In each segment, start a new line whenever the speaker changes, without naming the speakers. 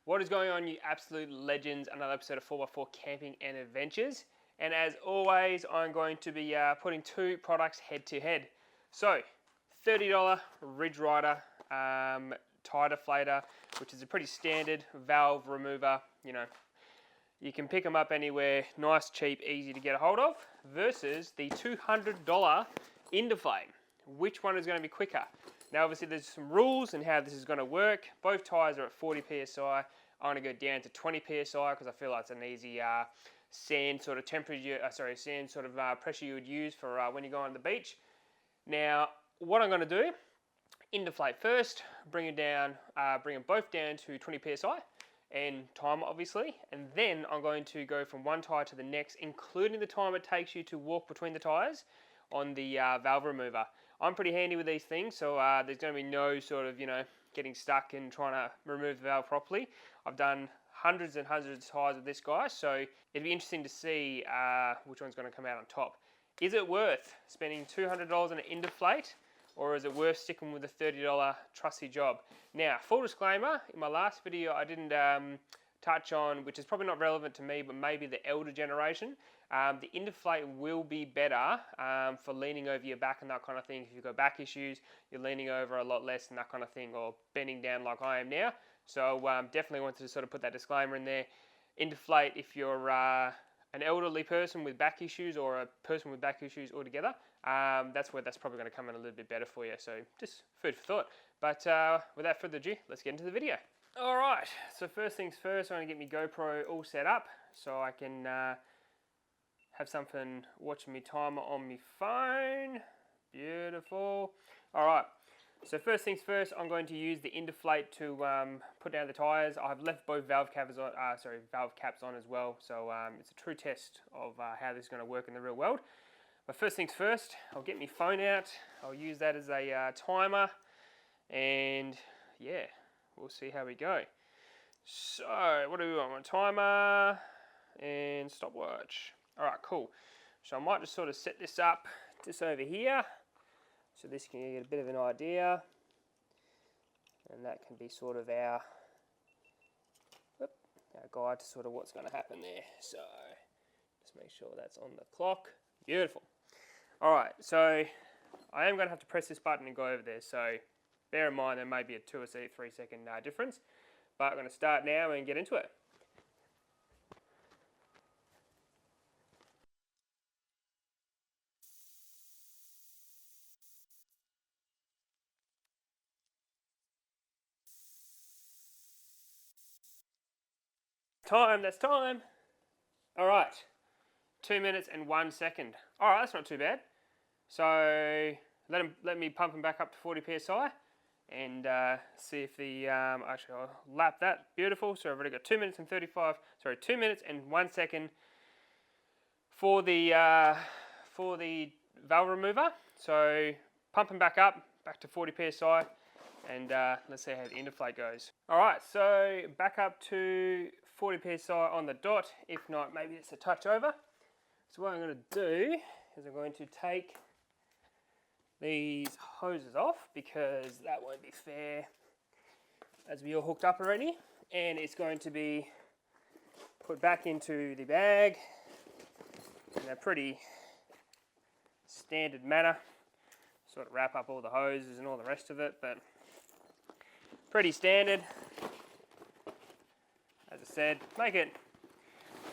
What is going on, you absolute legends? Another episode of 4x4 Camping and Adventures. And as always, I'm going to be putting two products head to head. So, $30 Ridge Rider tire deflator, which is a pretty standard valve remover. You know, you can pick them up anywhere, nice, cheap, easy to get a hold of, versus the $200 Indeflate. Which one is going to be quicker? Now obviously there's some rules and how this is going to work. Both tyres are at 40 psi. I want to go down to 20 psi because I feel like it's an easy sand sort of temperature, pressure you would use for when you go on the beach. Now what I'm going to do, Indeflate first, bring them both down to 20 psi and time obviously, and then I'm going to go from one tyre to the next, including the time it takes you to walk between the tyres on the valve remover. I'm pretty handy with these things, so there's going to be no sort of, getting stuck and trying to remove the valve properly. I've done hundreds and hundreds of tyres with this guy, so it'd be interesting to see which one's going to come out on top. Is it worth spending $200 on an Indeflate, or is it worth sticking with a $30 trusty job? Now, full disclaimer, in my last video I didn't touch on, which is probably not relevant to me, but maybe the elder generation. The Indeflate will be better for leaning over your back and that kind of thing. If you've got back issues, you're leaning over a lot less and that kind of thing, or bending down like I am now. So definitely wanted to sort of put that disclaimer in there. Indeflate, if you're an elderly person with back issues or a person with back issues altogether, that's where that's probably going to come in a little bit better for you. So just food for thought. But without further ado, let's get into the video. All right, so first things first, I'm going to get my GoPro all set up so I can have something watching me timer on my phone. Beautiful. All right, so first things first, I'm going to use the Indeflate to put down the tires. I've left both valve caps on as well, so it's a true test of how this is going to work in the real world. But first things first, I'll get my phone out. I'll use that as a timer, and yeah, we'll see how we go. So what do we want? A timer and stopwatch. All right, cool. So I might just sort of set this up just over here, so this can get a bit of an idea, and that can be sort of our guide to sort of what's going to happen there. So just make sure that's on the clock. Beautiful. All right, so I am going to have to press this button and go over there, so bear in mind there may be a 2 or 3 second difference, but I'm going to start now and get into it. That's time. All right, 2 minutes and 1 second. All right, that's not too bad. So let me pump them back up to 40 psi and see if the, actually I'll lap that, beautiful. So I've already got 2 minutes and 2 minutes and 1 second for the valve remover. So pump them back to 40 psi, and let's see how the Indeflate goes. All right, so back up to 40 psi on the dot. If not, maybe it's a touch over. So what I'm going to do is I'm going to take these hoses off, because that won't be fair as we all hooked up already, and it's going to be put back into the bag in a pretty standard manner. Sort of wrap up all the hoses and all the rest of it, but pretty standard. As I said,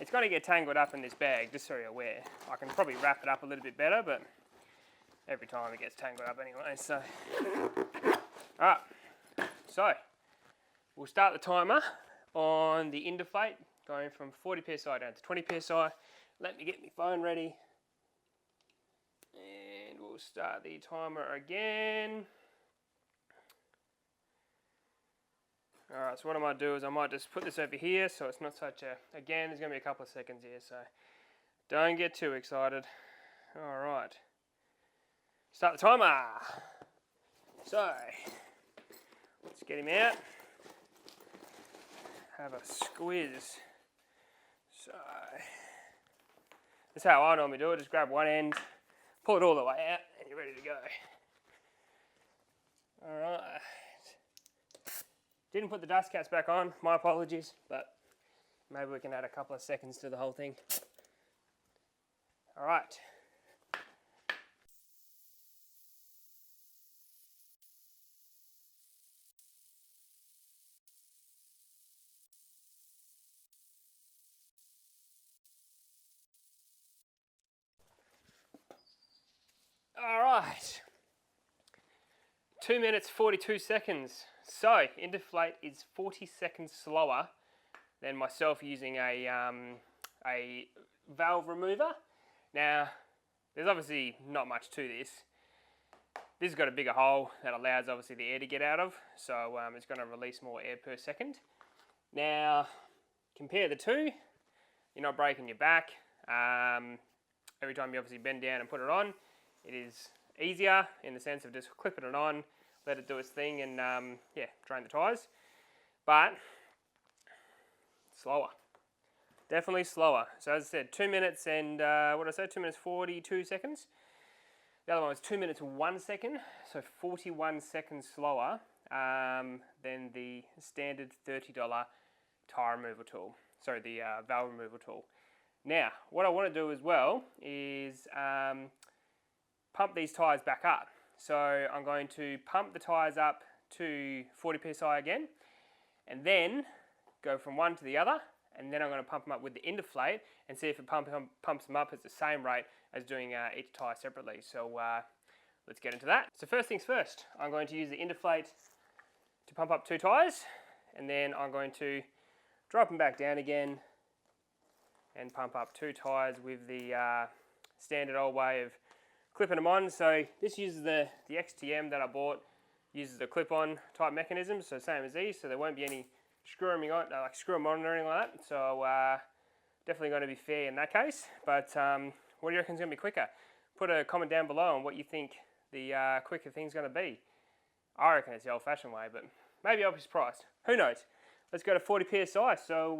it's going to get tangled up in this bag, just so you're aware. I can probably wrap it up a little bit better, but every time it gets tangled up anyway, so. Alright, so we'll start the timer on the Indeflate, going from 40 psi down to 20 psi. Let me get my phone ready, and we'll start the timer again. Alright, so what I might do is I might just put this over here so it's not such a, again, there's going to be a couple of seconds here, so don't get too excited. Alright, start the timer. So, let's get him out, have a squeeze. So, that's how I normally do it, just grab one end, pull it all the way out, and you're ready to go. Alright. Didn't put the dust caps back on, my apologies, but maybe we can add a couple of seconds to the whole thing. All right. All right. 2 minutes 42 seconds. So Indeflate is 40 seconds slower than myself using a valve remover. Now, there's obviously not much to this. This has got a bigger hole that allows obviously the air to get out of, so it's going to release more air per second. Now, compare the two. You're not breaking your back. Every time you obviously bend down and put it on, it is easier in the sense of just clipping it on, let it do its thing, and yeah, drain the tyres. But slower, definitely slower. So as I said, 2 minutes and what did I say? 2 minutes 42 seconds. The other one was 2 minutes 1 second, so 41 seconds slower than the standard $30 tyre removal tool. Sorry, the valve removal tool. Now, what I want to do as well is pump these tyres back up. So I'm going to pump the tyres up to 40 psi again, and then go from one to the other, and then I'm going to pump them up with the Indeflate and see if it pumps them up at the same rate as doing each tyre separately. So let's get into that. So first things first, I'm going to use the Indeflate to pump up 2 tyres, and then I'm going to drop them back down again and pump up 2 tyres with the standard old way of clipping them on. So this uses the XTM that I bought, uses the clip-on type mechanism, so same as these, so there won't be any screw them on or anything like that. So definitely going to be fair in that case. But what do you reckon is going to be quicker? Put a comment down below on what you think the quicker thing's going to be. I reckon it's the old-fashioned way, but maybe I'll be surprised. Who knows? Let's go to 40 psi. So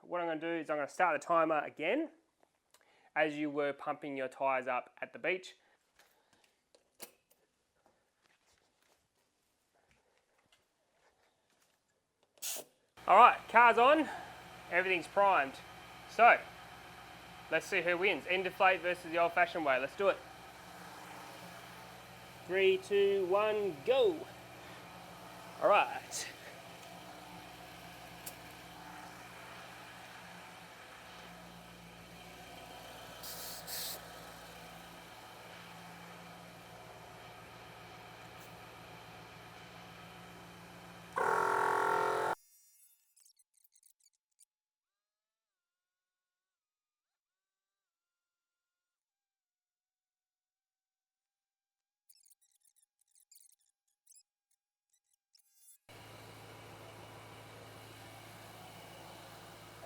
what I'm going to do is I'm going to start the timer again as you were pumping your tyres up at the beach. Alright, car's on, everything's primed. So, let's see who wins. Indeflate versus the old-fashioned way. Let's do it. 3, 2, 1, go! Alright.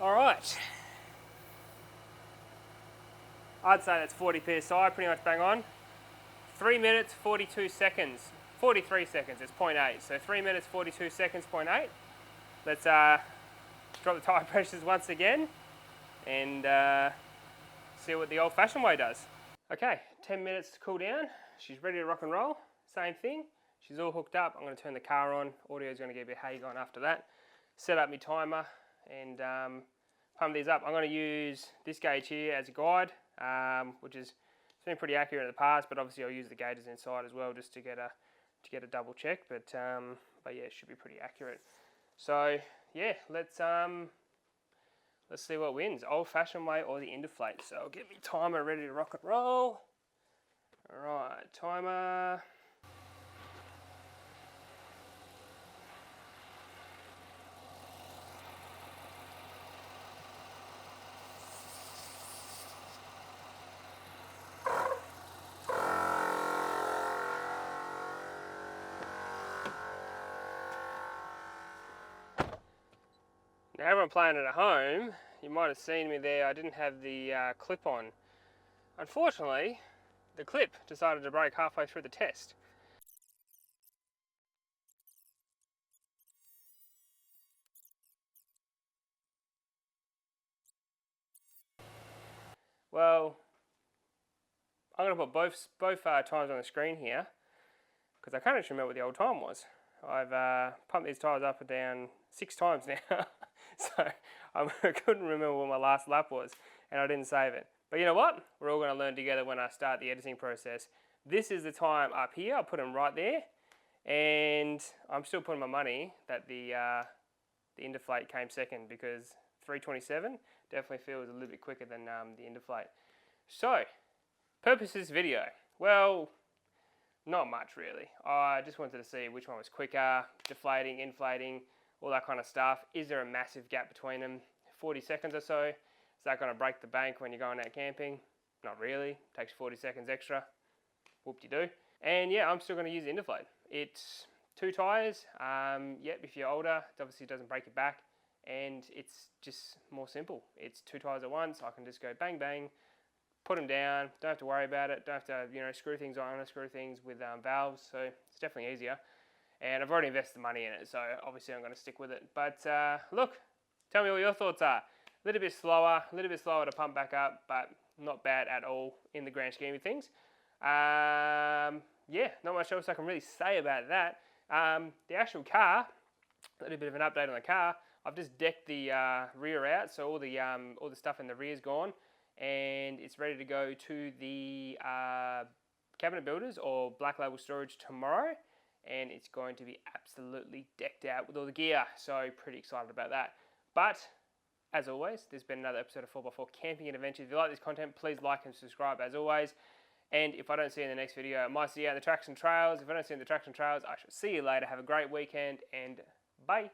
Alright. I'd say that's 40 psi, pretty much bang on. 3 minutes, 42 seconds. 43 seconds, it's 0.8. So 3 minutes, 42 seconds, 0.8. Let's drop the tyre pressures once again and see what the old-fashioned way does. Okay, 10 minutes to cool down. She's ready to rock and roll. Same thing. She's all hooked up. I'm going to turn the car on. Audio's going to get a bit hazy on after that. Set up my timer and pump these up. I'm going to use this gauge here as a guide, which has been pretty accurate in the past, but obviously I'll use the gauges inside as well just to get a double check. But yeah, it should be pretty accurate. So yeah, let's see what wins, old-fashioned way or the Indeflate. So I'll get my timer ready to rock and roll. All right, timer. Now everyone playing at home, you might have seen me there, I didn't have the clip on. Unfortunately, the clip decided to break halfway through the test. Well, I'm going to put both times on the screen here, because I can't actually remember what the old time was. I've pumped these tyres up and down 6 times now. So I couldn't remember what my last lap was, and I didn't save it. But you know what? We're all going to learn together when I start the editing process. This is the time up here. I'll put them right there. And I'm still putting my money that the Indeflate came second, because 3:27 definitely feels a little bit quicker than the Indeflate. So, purpose of this video. Well, not much really. I just wanted to see which one was quicker, deflating, inflating, all that kind of stuff. Is there a massive gap between them? 40 seconds or so. Is that going to break the bank when you're going out camping? Not really. Takes 40 seconds extra. Whoop-de-doo. And yeah, I'm still going to use Indeflate. It's 2 tyres. Yep, if you're older, it obviously doesn't break your back. And it's just more simple. It's 2 tyres at once. I can just go bang, bang, put them down. Don't have to worry about it. Don't have to, screw things on, unscrew things with valves. So it's definitely easier. And I've already invested the money in it, so obviously I'm going to stick with it. But look, tell me what your thoughts are. A little bit slower to pump back up, but not bad at all in the grand scheme of things. Yeah, not much else I can really say about that. The actual car, a little bit of an update on the car. I've just decked the rear out, so all the stuff in the rear is gone, and it's ready to go to the cabinet builders or black label storage tomorrow, and it's going to be absolutely decked out with all the gear. So pretty excited about that. But as always, there's been another episode of 4x4 Camping and Adventures. If you like this content, please like and subscribe as always. And if I don't see you in the next video, I might see you out in the tracks and trails. If I don't see you in the tracks and trails, I shall see you later. Have a great weekend, and bye.